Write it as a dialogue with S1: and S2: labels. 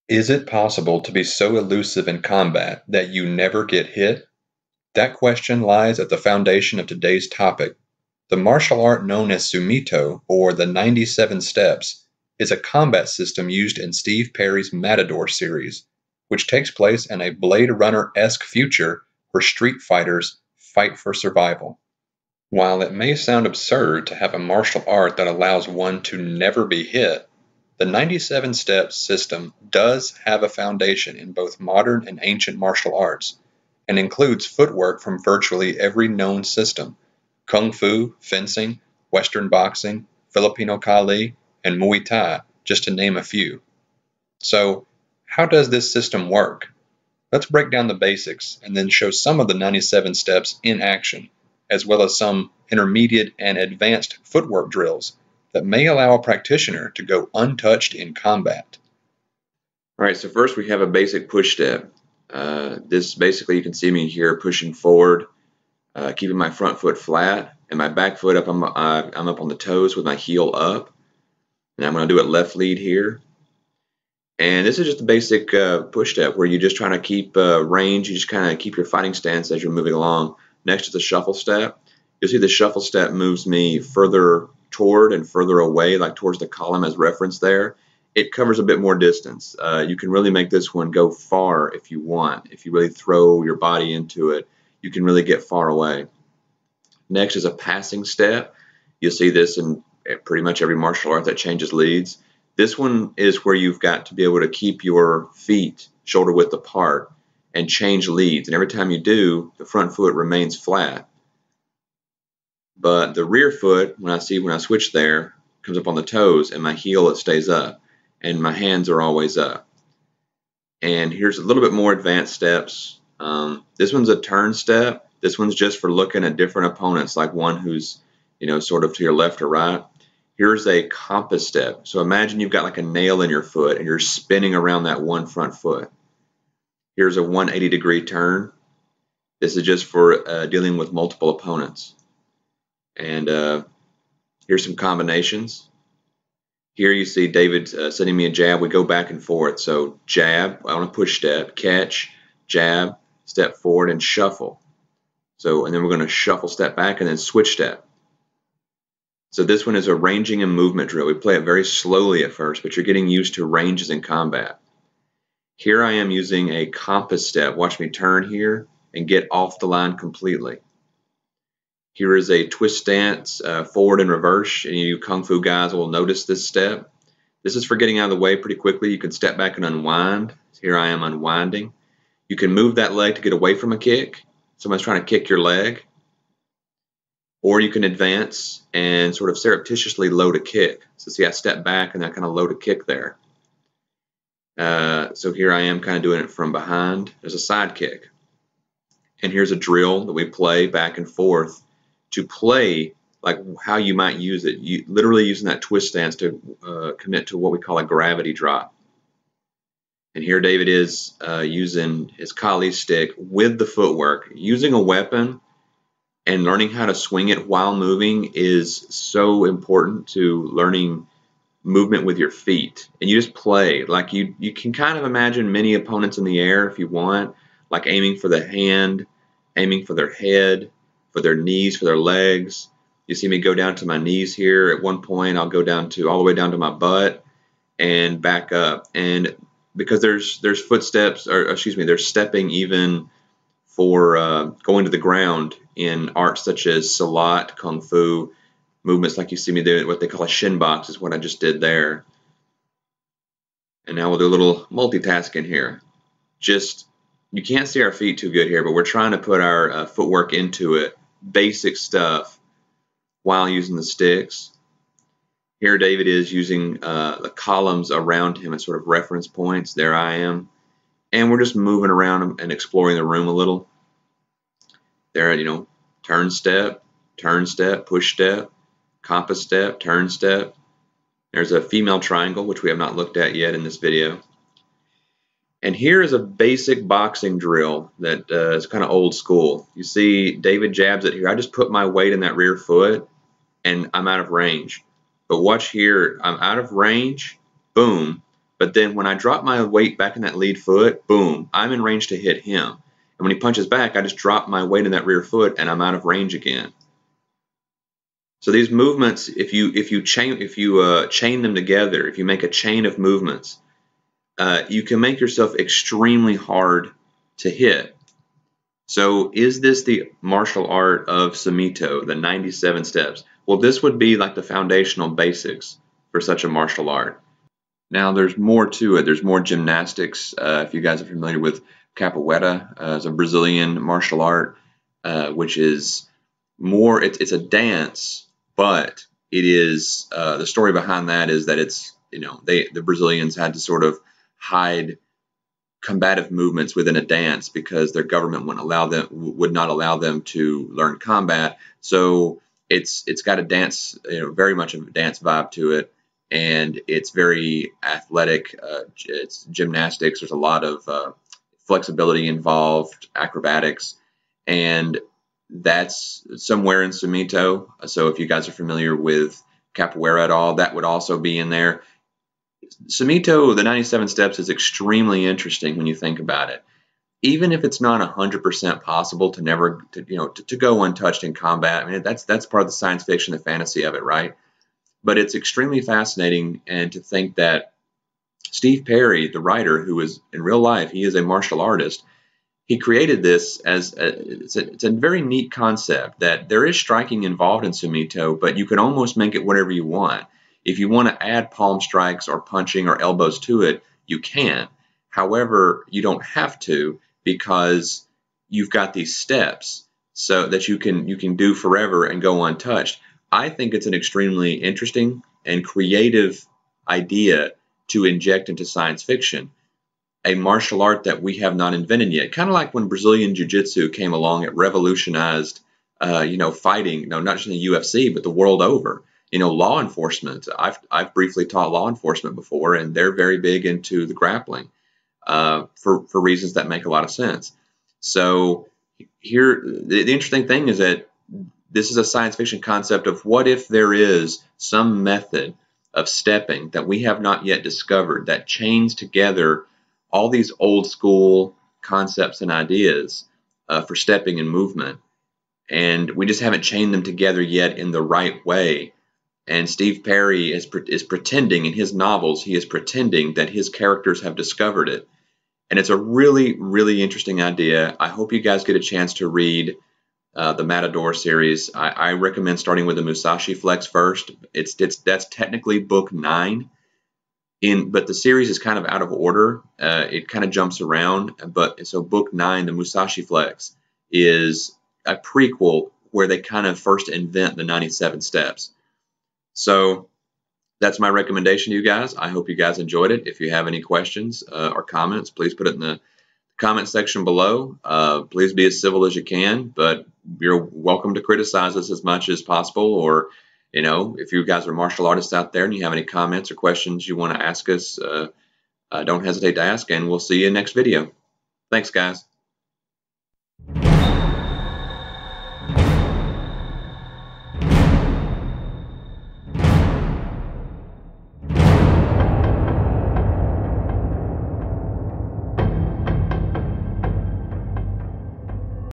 S1: Is it possible to be so elusive in combat that you never get hit? That question lies at the foundation of today's topic. The martial art known as Sumito, or the 97 Steps, is a combat system used in Steve Perry's Matador series, which takes place in a Blade Runner-esque future where street fighters fight for survival. While it may sound absurd to have a martial art that allows one to never be hit, the 97 Steps system does have a foundation in both modern and ancient martial arts, and includes footwork from virtually every known system: Kung Fu, fencing, Western boxing, Filipino Kali, and Muay Thai, just to name a few. So, how does this system work? Let's break down the basics and then show some of the 97 steps in action, as well as some intermediate and advanced footwork drills that may allow a practitioner to go untouched in combat.
S2: All right, so first we have a basic push step. This basically, you can see me here pushing forward, keeping my front foot flat and my back foot up. I'm up on the toes with my heel up, and I'm going to do it left lead here. And this is just a basic push step where you're just trying to keep range. You just kind of keep your fighting stance as you're moving along. Next is the shuffle step. You'll see the shuffle step moves me further toward and further away, like towards the column as referenced there. It covers a bit more distance. You can really make this one go far if you want. If you really throw your body into it, you can really get far away. Next is a passing step. You'll see this in pretty much every martial art that changes leads. This one is where you've got to be able to keep your feet shoulder width apart and change leads. And every time you do, the front foot remains flat. But the rear foot, when I switch there, comes up on the toes, and my heel, it stays up. And my hands are always up. And here's a little bit more advanced steps. This one's a turn step. This one's just for looking at different opponents, like one who's, sort of to your left or right. Here's a compass step. So imagine you've got like a nail in your foot and you're spinning around that one front foot. Here's a 180-degree turn. This is just for dealing with multiple opponents. And here's some combinations. Here you see David sending me a jab. We go back and forth. So jab on a push step, catch, jab, step forward, and shuffle. So, and then we're going to shuffle, step back, and then switch step. So this one is a ranging and movement drill. We play it very slowly at first, but you're getting used to ranges in combat. Here I am using a compass step. Watch me turn here and get off the line completely. Here is a twist stance, forward and reverse, and you Kung Fu guys will notice this step. This is for getting out of the way pretty quickly. You can step back and unwind. Here I am unwinding. You can move that leg to get away from a kick. Someone's trying to kick your leg. Or you can advance and sort of surreptitiously load a kick. So see, I step back and I kind of load a kick there. So here I am kind of doing it from behind. There's a side kick. And here's a drill that we play back and forth to play like how you might use it. You literally using that twist stance to commit to what we call a gravity drop. And here David is using his Kali stick with the footwork. Using a weapon and learning how to swing it while moving is so important to learning movement with your feet. And you just play. Like you can kind of imagine many opponents in the air if you want, like aiming for the hand, aiming for their head, for their knees, for their legs. You see me go down to my knees here. At one point, I'll go down to all the way down to my butt and back up. And because there's footsteps, or excuse me, there's stepping even for going to the ground in arts such as Salat, Kung Fu, movements like you see me doing, what they call a shin box is what I just did there. And now we'll do a little multitasking here. Just, you can't see our feet too good here, but we're trying to put our footwork into it, basic stuff, while using the sticks. Here David is using the columns around him as sort of reference points. There I am. And we're just moving around and exploring the room a little. There, turn step, push step, compass step, turn step. There's a female triangle, which we have not looked at yet in this video. And here is a basic boxing drill that is kind of old school. You see David jabs it here. I just put my weight in that rear foot and I'm out of range. But watch here, I'm out of range, boom, But then when I drop my weight back in that lead foot, boom, I'm in range to hit him. And when he punches back, I just drop my weight in that rear foot and I'm out of range again. So these movements, if you chain them together, if you make a chain of movements, you can make yourself extremely hard to hit. So is this the martial art of Sumito, the 97 steps? Well, this would be like the foundational basics for such a martial art. Now there's more to it. There's more gymnastics. If you guys are familiar with capoeira, it's a Brazilian martial art, which is more, it's a dance, but it is, the story behind that is that it's, the Brazilians had to sort of hide combative movements within a dance because their government would not allow them to learn combat. So it's got a dance, very much of a dance vibe to it, and it's very athletic. It's gymnastics. There's a lot of flexibility involved, acrobatics, and that's somewhere in Sumito. So if you guys are familiar with capoeira at all, that would also be in there. Sumito, the 97 steps, is extremely interesting when you think about it. Even if it's not 100% possible to go untouched in combat, I mean, that's part of the science fiction, the fantasy of it, right? But it's extremely fascinating, and to think that Steve Perry, the writer, who is in real life, he is a martial artist. He created this as it's a very neat concept that there is striking involved in Sumito, but you can almost make it whatever you want. If you want to add palm strikes or punching or elbows to it, you can. However, you don't have to, because you've got these steps so that you can do forever and go untouched. I think it's an extremely interesting and creative idea to inject into science fiction, a martial art that we have not invented yet. Kind of like when Brazilian Jiu-Jitsu came along, it revolutionized, fighting, not just in the UFC, but the world over. Law enforcement. I've briefly taught law enforcement before, and they're very big into the grappling for reasons that make a lot of sense. So here, the interesting thing is that this is a science fiction concept of what if there is some method of stepping that we have not yet discovered that chains together all these old school concepts and ideas for stepping and movement, and we just haven't chained them together yet in the right way. And Steve Perry is pretending in his novels, he is pretending that his characters have discovered it. And it's a really, really interesting idea. I hope you guys get a chance to read the Matador series. I recommend starting with the Musashi Flex first. That's technically book 9. But the series is kind of out of order. It kind of jumps around. So book 9, the Musashi Flex, is a prequel where they kind of first invent the 97 steps. So that's my recommendation to you guys. I hope you guys enjoyed it. If you have any questions or comments, please put it in the comment section below. Please be as civil as you can, but you're welcome to criticize us as much as possible. Or, if you guys are martial artists out there and you have any comments or questions you want to ask us, don't hesitate to ask, and we'll see you in the next video. Thanks, guys.